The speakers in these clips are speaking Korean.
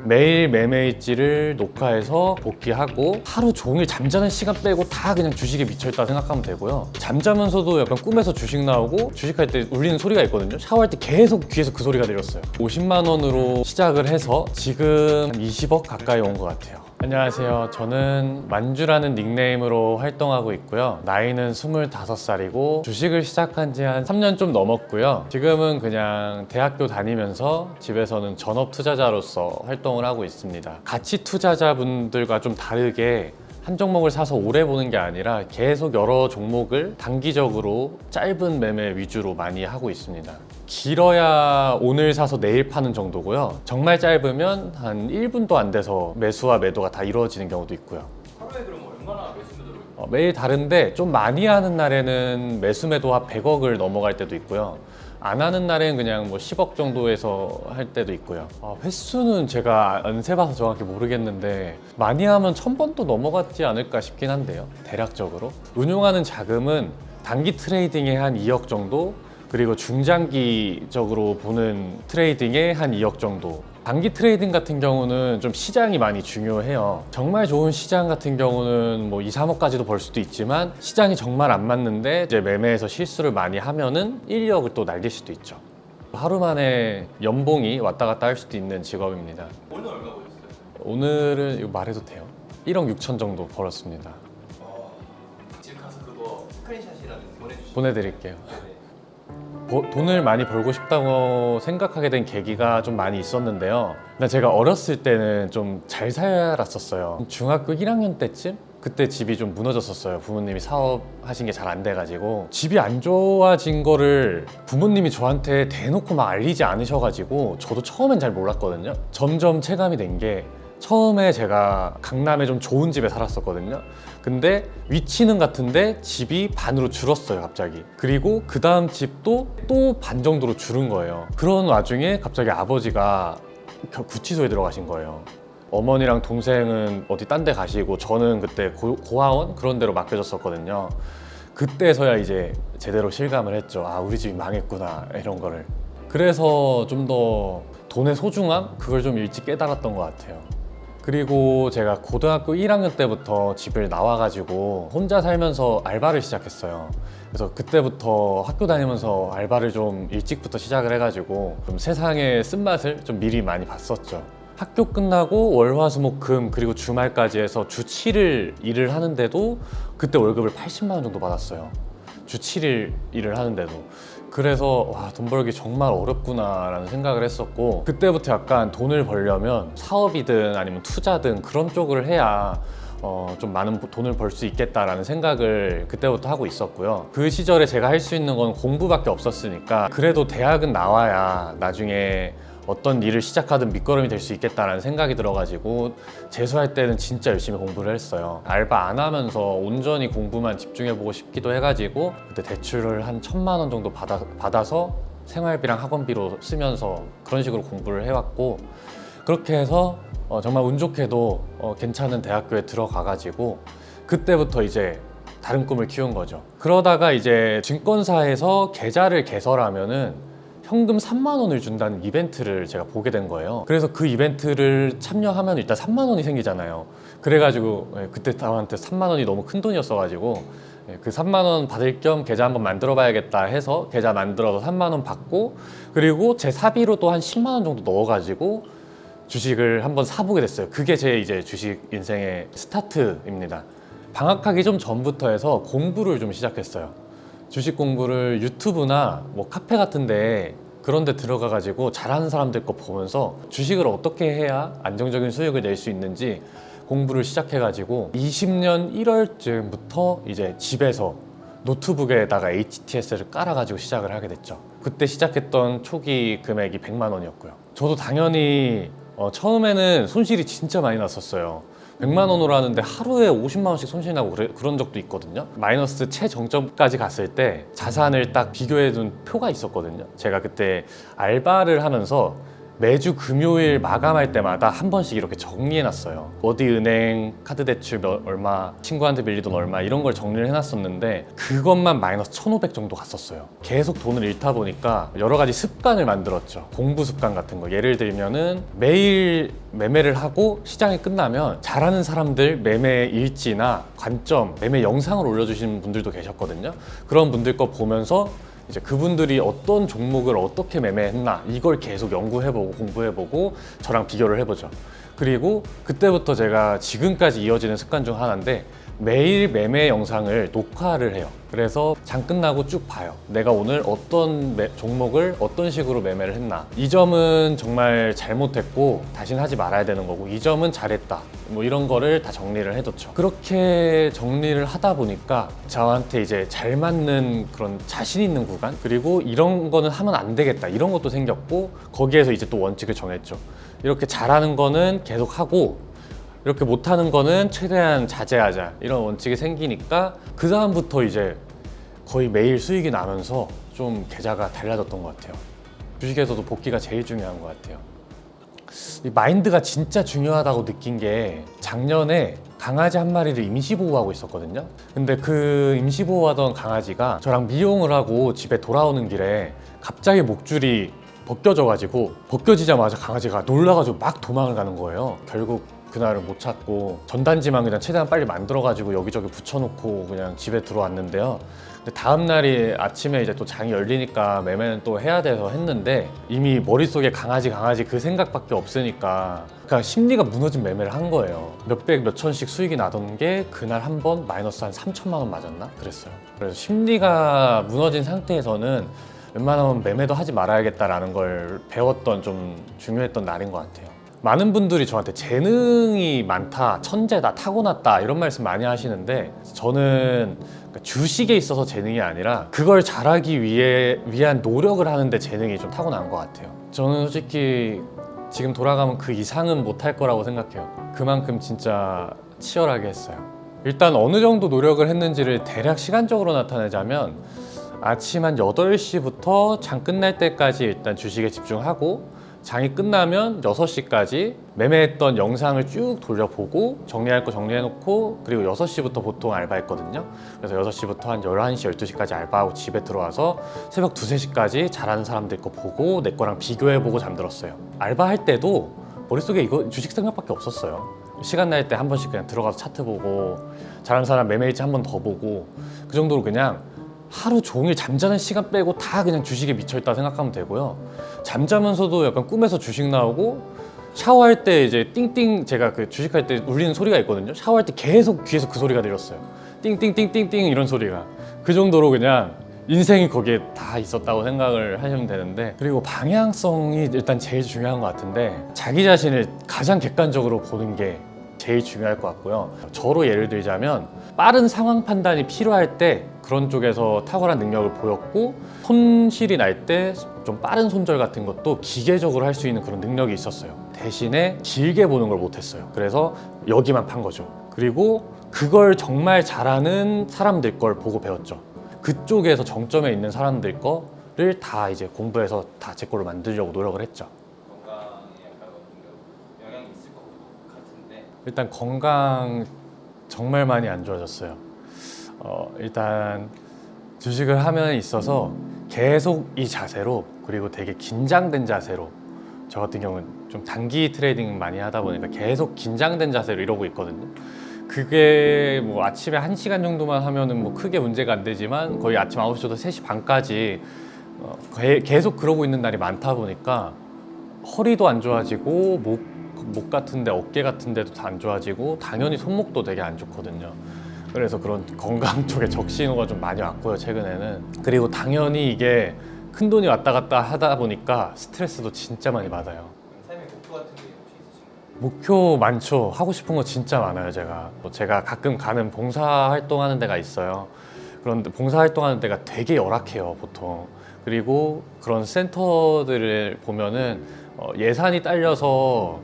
매일 매매일지를 녹화해서 복귀하고 하루 종일 잠자는 시간 빼고 다 그냥 주식에 미쳐있다 생각하면 되고요. 잠자면서도 약간 꿈에서 주식 나오고 주식할 때 울리는 소리가 있거든요. 샤워할 때 계속 귀에서 그 소리가 들렸어요. 50만 원으로 시작을 해서 지금 한 20억 가까이 온 것 같아요. 안녕하세요. 저는 만주라는 닉네임으로 활동하고 있고요. 나이는 25살이고 주식을 시작한 지 한 3년 좀 넘었고요. 지금은 그냥 대학교 다니면서 집에서는 전업 투자자로서 활동을 하고 있습니다. 가치 투자자분들과 좀 다르게 한 종목을 사서 오래 보는 게 아니라 계속 여러 종목을 단기적으로 짧은 매매 위주로 많이 하고 있습니다. 길어야 오늘 사서 내일 파는 정도고요. 정말 짧으면 한 1분도 안 돼서 매수와 매도가 다 이루어지는 경우도 있고요. 하루에 그럼 얼마나 매수 매도를? 매일 다른데 좀 많이 하는 날에는 매수 매도가 100억을 넘어갈 때도 있고요. 안 하는 날에는 그냥 뭐 10억 정도에서 할 때도 있고요. 횟수는 제가 안 세봐서 정확히 모르겠는데 많이 하면 1000번도 넘어갔지 않을까 싶긴 한데요. 대략적으로. 운용하는 자금은 단기 트레이딩에 한 2억 정도, 그리고 중장기적으로 보는 트레이딩에 한 2억 정도. 단기 트레이딩 같은 경우는 좀 시장이 많이 중요해요. 정말 좋은 시장 같은 경우는 뭐 2, 3억까지도 벌 수도 있지만 시장이 정말 안 맞는데 이제 매매에서 실수를 많이 하면은 1, 2억을 또 날릴 수도 있죠. 하루 만에 연봉이 왔다 갔다 할 수도 있는 직업입니다. 오늘 얼마 보셨어요? 오늘은 이거 말해도 돼요? 1억 6천 정도 벌었습니다. 지금 가서 그거 스크린샷이라든지 보내주시면 보내드릴게요. 네네. 돈을 많이 벌고 싶다고 생각하게 된 계기가 좀 많이 있었는데요. 근데 제가 어렸을 때는 좀 잘 살았었어요. 중학교 1학년 때쯤? 그때 집이 좀 무너졌었어요. 부모님이 사업하신 게 잘 안 돼가지고 집이 안 좋아진 거를 부모님이 저한테 대놓고 막 알리지 않으셔가지고 저도 처음엔 잘 몰랐거든요. 점점 체감이 된 게 처음에 제가 강남에 좀 좋은 집에 살았었거든요. 근데 위치는 같은데 집이 반으로 줄었어요, 갑자기. 그리고 그 다음 집도 또 반 정도로 줄은 거예요. 그런 와중에 갑자기 아버지가 구치소에 들어가신 거예요. 어머니랑 동생은 어디 딴 데 가시고 저는 그때 고아원 그런 데로 맡겨졌었거든요. 그때서야 이제 제대로 실감을 했죠. 아, 우리 집이 망했구나, 이런 거를. 그래서 좀 더 돈의 소중함? 그걸 좀 일찍 깨달았던 것 같아요. 그리고 제가 고등학교 1학년 때부터 집을 나와가지고 혼자 살면서 알바를 시작했어요. 그래서 그때부터 학교 다니면서 알바를 좀 일찍부터 시작을 해가지고 좀 세상의 쓴맛을 좀 미리 많이 봤었죠. 학교 끝나고 월, 화, 수, 목, 금 그리고 주말까지 해서 주 7일 일을 하는데도 그때 월급을 80만 원 정도 받았어요. 주 7일 일을 하는데도. 그래서 와, 돈 벌기 정말 어렵구나 라는 생각을 했었고, 그때부터 약간 돈을 벌려면 사업이든 아니면 투자든 그런 쪽을 해야 좀 많은 돈을 벌 수 있겠다라는 생각을 그때부터 하고 있었고요. 그 시절에 제가 할 수 있는 건 공부밖에 없었으니까 그래도 대학은 나와야 나중에 어떤 일을 시작하든 밑거름이 될 수 있겠다라는 생각이 들어가지고 재수할 때는 진짜 열심히 공부를 했어요. 알바 안 하면서 온전히 공부만 집중해보고 싶기도 해가지고 그때 대출을 한 1000만 원 정도 받아서 생활비랑 학원비로 쓰면서 그런 식으로 공부를 해왔고, 그렇게 해서 정말 운 좋게도 괜찮은 대학교에 들어가가지고 그때부터 이제 다른 꿈을 키운 거죠. 그러다가 이제 증권사에서 계좌를 개설하면은 현금 3만 원을 준다는 이벤트를 제가 보게 된 거예요. 그래서 그 이벤트를 참여하면 일단 3만 원이 생기잖아요. 그래가지고 그때 저한테 3만 원이 너무 큰 돈이었어가지고 그 3만 원 받을 겸 계좌 한번 만들어 봐야겠다 해서 계좌 만들어서 3만 원 받고, 그리고 제 사비로 또 한 10만 원 정도 넣어가지고 주식을 한번 사보게 됐어요. 그게 제 이제 주식 인생의 스타트입니다. 방학하기 좀 전부터 해서 공부를 좀 시작했어요. 주식 공부를 유튜브나 뭐 카페 같은데 그런 데 들어가가지고 잘하는 사람들 거 보면서 주식을 어떻게 해야 안정적인 수익을 낼 수 있는지 공부를 시작해가지고 20년 1월쯤부터 이제 집에서 노트북에다가 HTS를 깔아가지고 시작을 하게 됐죠. 그때 시작했던 초기 금액이 100만 원이었고요. 저도 당연히 처음에는 손실이 진짜 많이 났었어요. 100만 원으로 하는데 하루에 50만 원씩 손실 나고 그런 적도 있거든요. 마이너스 최정점까지 갔을 때 자산을 딱 비교해 둔 표가 있었거든요. 제가 그때 알바를 하면서 매주 금요일 마감할 때마다 한 번씩 이렇게 정리해놨어요. 어디 은행 카드 대출 얼마, 친구한테 빌린 돈 얼마 이런 걸 정리를 해놨었는데 그것만 마이너스 1,500 정도 갔었어요. 계속 돈을 잃다 보니까 여러 가지 습관을 만들었죠. 공부 습관 같은 거. 예를 들면은 매일 매매를 하고 시장이 끝나면 잘하는 사람들 매매 일지나 관점, 매매 영상을 올려주시는 분들도 계셨거든요. 그런 분들 거 보면서 이제 그분들이 어떤 종목을 어떻게 매매했나 이걸 계속 연구해보고 공부해보고 저랑 비교를 해보죠. 그리고 그때부터 제가 지금까지 이어지는 습관 중 하나인데 매일 매매 영상을 녹화를 해요. 그래서 장 끝나고 쭉 봐요. 내가 오늘 어떤 종목을 어떤 식으로 매매를 했나, 이 점은 정말 잘못했고 다시는 하지 말아야 되는 거고, 이 점은 잘했다, 뭐 이런 거를 다 정리를 해뒀죠. 그렇게 정리를 하다 보니까 저한테 이제 잘 맞는 그런 자신 있는 구간, 그리고 이런 거는 하면 안 되겠다 이런 것도 생겼고, 거기에서 이제 또 원칙을 정했죠. 이렇게 잘하는 거는 계속 하고 이렇게 못하는 거는 최대한 자제하자, 이런 원칙이 생기니까 그 다음부터 이제 거의 매일 수익이 나면서 좀 계좌가 달라졌던 것 같아요. 주식에서도 복귀가 제일 중요한 것 같아요. 이 마인드가 진짜 중요하다고 느낀 게, 작년에 강아지 한 마리를 임시보호하고 있었거든요. 근데 그 임시보호하던 강아지가 저랑 미용을 하고 집에 돌아오는 길에 갑자기 목줄이 벗겨져가지고, 벗겨지자마자 강아지가 놀라가지고 막 도망을 가는 거예요. 결국 그날을 못 찾고 전단지만 그냥 최대한 빨리 만들어가지고 여기저기 붙여놓고 그냥 집에 들어왔는데요. 근데 다음 날이 아침에 이제 또 장이 열리니까 매매는 또 해야 돼서 했는데, 이미 머릿속에 강아지 그 생각밖에 없으니까 그냥 심리가 무너진 매매를 한 거예요. 몇백 몇천씩 수익이 나던 게 그날 한 번 마이너스 한 3천만 원 맞았나? 그랬어요. 그래서 심리가 무너진 상태에서는 웬만하면 매매도 하지 말아야겠다라는 걸 배웠던, 좀 중요했던 날인 것 같아요. 많은 분들이 저한테 재능이 많다, 천재다, 타고났다 이런 말씀 많이 하시는데, 저는 주식에 있어서 재능이 아니라 그걸 잘하기 위한 노력을 하는데 재능이 좀 타고난 것 같아요. 저는 솔직히 지금 돌아가면 그 이상은 못할 거라고 생각해요. 그만큼 진짜 치열하게 했어요. 일단 어느 정도 노력을 했는지를 대략 시간적으로 나타내자면, 아침 한 8시부터 장 끝날 때까지 일단 주식에 집중하고, 장이 끝나면 6시까지 매매했던 영상을 쭉 돌려보고 정리할 거 정리해놓고, 그리고 6시부터 보통 알바했거든요. 그래서 6시부터 한 11시, 12시까지 알바하고 집에 들어와서 새벽 2, 3시까지 잘하는 사람들 거 보고 내 거랑 비교해보고 잠들었어요. 알바할 때도 머릿속에 이거 주식 생각밖에 없었어요. 시간 날 때 한 번씩 그냥 들어가서 차트 보고, 잘하는 사람 매매일지 한 번 더 보고, 그 정도로 그냥 하루 종일 잠자는 시간 빼고 다 그냥 주식에 미쳐있다 생각하면 되고요. 잠자면서도 약간 꿈에서 주식 나오고, 샤워할 때 이제 띵띵, 제가 그 주식할 때 울리는 소리가 있거든요. 샤워할 때 계속 귀에서 그 소리가 들렸어요. 띵띵띵띵띵 이런 소리가. 그 정도로 그냥 인생이 거기에 다 있었다고 생각을 하시면 되는데, 그리고 방향성이 일단 제일 중요한 것 같은데, 자기 자신을 가장 객관적으로 보는 게 제일 중요할 것 같고요. 저로 예를 들자면, 빠른 상황 판단이 필요할 때 그런 쪽에서 탁월한 능력을 보였고, 손실이 날 때 좀 빠른 손절 같은 것도 기계적으로 할 수 있는 그런 능력이 있었어요. 대신에 길게 보는 걸 못했어요. 그래서 여기만 판 거죠. 그리고 그걸 정말 잘하는 사람들 걸 보고 배웠죠. 그쪽에서 정점에 있는 사람들 거를 다 이제 공부해서 다 제 걸로 만들려고 노력을 했죠. 건강에 약간 영향이 있을 것 같은데. 일단 건강 정말 많이 안 좋아졌어요. 일단 주식을 하면 있어서 계속 이 자세로, 그리고 되게 긴장된 자세로, 저 같은 경우는 좀 단기 트레이딩 많이 하다 보니까 계속 긴장된 자세로 이러고 있거든요. 그게 뭐 아침에 1시간 정도만 하면은 뭐 크게 문제가 안 되지만, 거의 아침 9시부터 3시 반까지 계속 그러고 있는 날이 많다 보니까 허리도 안 좋아지고, 목 같은데, 어깨 같은데도 다 안 좋아지고, 당연히 손목도 되게 안 좋거든요. 그래서 그런 건강 쪽에 적신호가 좀 많이 왔고요, 최근에는. 그리고 당연히 이게 큰 돈이 왔다 갔다 하다 보니까 스트레스도 진짜 많이 받아요. 삶의 목표 같은 게 혹시 있으신가요? 목표 많죠. 하고 싶은 거 진짜 많아요. 제가 가끔 가는 봉사 활동하는 데가 있어요. 그런데 봉사 활동하는 데가 되게 열악해요, 보통. 그리고 그런 센터들을 보면은 예산이 딸려서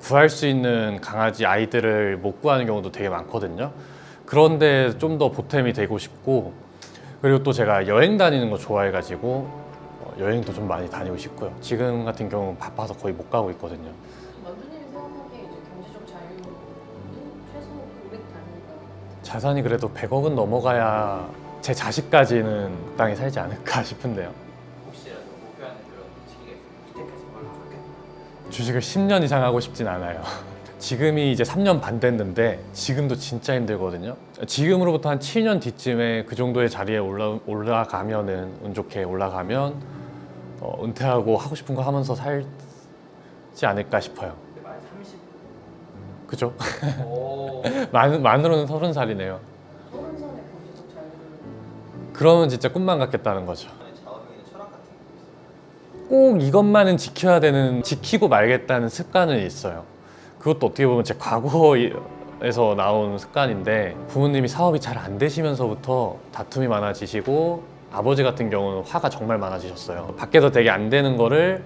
구할 수 있는 강아지 아이들을 못 구하는 경우도 되게 많거든요. 그런데 좀 더 보탬이 되고 싶고, 그리고 또 제가 여행 다니는 거 좋아해가지고 여행도 좀 많이 다니고 싶고요. 지금 같은 경우는 바빠서 거의 못 가고 있거든요. 만두님이 생각하기에 이제 경제적 자유는 최소 금액 단위가 자산이 그래도 100억은 넘어가야 제 자식까지는 땅에 살지 않을까 싶은데요. 혹시라도 목표하는 그런 시기가 있으면 이때까지 벌면 좋겠다. 주식을 10년 이상 하고 싶진 않아요. 지금이 이제 3년 반 됐는데 지금도 진짜 힘들거든요. 지금으로부터 한 7년 뒤쯤에 그 정도의 자리에 올라가면은 운 좋게 올라가면 은퇴하고 하고 싶은 거 하면서 살지 않을까 싶어요. 만 30. 그죠? 오. 만으로는 30살이네요. 30살의 경제적 자유를 그러면 진짜 꿈만 같겠다는 거죠. 자원이나 철학 같은 게 있어요. 꼭 이것만은 지켜야 되는, 지키고 말겠다는 습관은 있어요. 그것도 어떻게 보면 제 과거에서 나온 습관인데, 부모님이 사업이 잘 안 되시면서부터 다툼이 많아지시고 아버지 같은 경우는 화가 정말 많아지셨어요. 밖에서 되게 안 되는 거를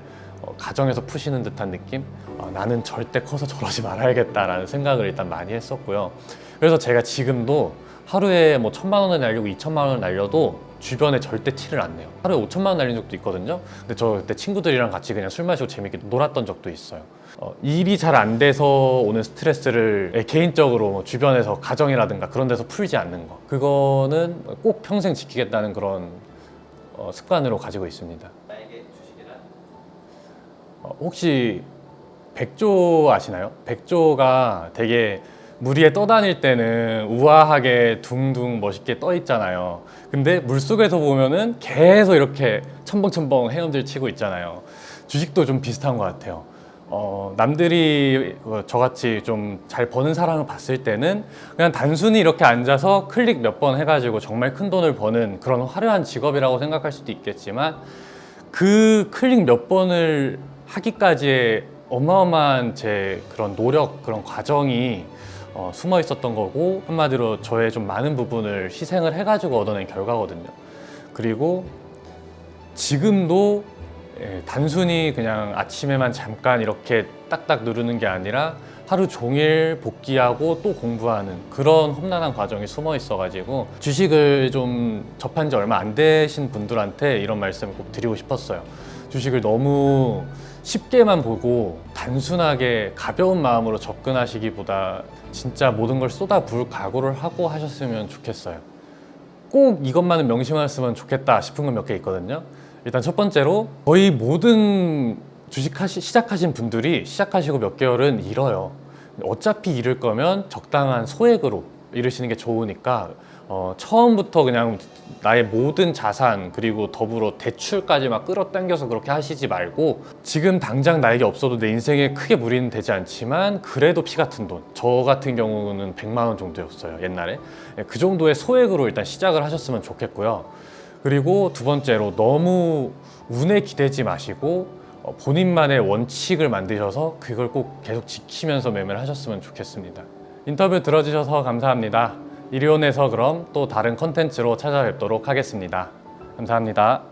가정에서 푸시는 듯한 느낌? 나는 절대 커서 저러지 말아야겠다라는 생각을 일단 많이 했었고요. 그래서 제가 지금도 하루에 뭐 1,000만 원을 날리고 2,000만 원을 날려도 주변에 절대 티를 안 내요. 하루에 5,000만 원 날린 적도 있거든요. 근데 저 그때 친구들이랑 같이 그냥 술 마시고 재밌게 놀았던 적도 있어요. 일이 잘 안 돼서 오는 스트레스를 개인적으로 뭐 주변에서 가정이라든가 그런 데서 풀지 않는 거, 그거는 꼭 평생 지키겠다는 그런 습관으로 가지고 있습니다. 나에게 주식이란 혹시 백조 아시나요? 백조가 되게 물 위에 떠다닐 때는 우아하게 둥둥 멋있게 떠 있잖아요. 근데 물속에서 보면은 계속 이렇게 첨벙첨벙 헤엄질 치고 있잖아요. 주식도 좀 비슷한 것 같아요. 남들이 저같이 좀 잘 버는 사람을 봤을 때는 그냥 단순히 이렇게 앉아서 클릭 몇 번 해가지고 정말 큰 돈을 버는 그런 화려한 직업이라고 생각할 수도 있겠지만, 그 클릭 몇 번을 하기까지의 어마어마한 제 그런 노력, 그런 과정이 숨어 있었던 거고, 한마디로 저의 좀 많은 부분을 희생을 해가지고 얻어낸 결과거든요. 그리고 지금도 단순히 그냥 아침에만 잠깐 이렇게 딱딱 누르는 게 아니라 하루 종일 복귀하고 또 공부하는 그런 험난한 과정이 숨어 있어가지고, 주식을 좀 접한 지 얼마 안 되신 분들한테 이런 말씀을 꼭 드리고 싶었어요. 주식을 너무 쉽게만 보고 단순하게 가벼운 마음으로 접근하시기보다 진짜 모든 걸 쏟아부을 각오를 하고 하셨으면 좋겠어요. 꼭 이것만은 명심하셨으면 좋겠다 싶은 건 몇 개 있거든요. 일단 첫 번째로, 거의 모든 시작하신 분들이 시작하시고 몇 개월은 잃어요. 어차피 잃을 거면 적당한 소액으로 잃으시는 게 좋으니까 처음부터 그냥 나의 모든 자산 그리고 더불어 대출까지 막 끌어당겨서 그렇게 하시지 말고, 지금 당장 나에게 없어도 내 인생에 크게 무리는 되지 않지만 그래도 피 같은 돈, 저 같은 경우는 100만 원 정도였어요 옛날에. 그 정도의 소액으로 일단 시작을 하셨으면 좋겠고요. 그리고 두 번째로, 너무 운에 기대지 마시고 본인만의 원칙을 만드셔서 그걸 꼭 계속 지키면서 매매를 하셨으면 좋겠습니다. 인터뷰 들어주셔서 감사합니다. 이리온에서 그럼 또 다른 컨텐츠로 찾아뵙도록 하겠습니다. 감사합니다.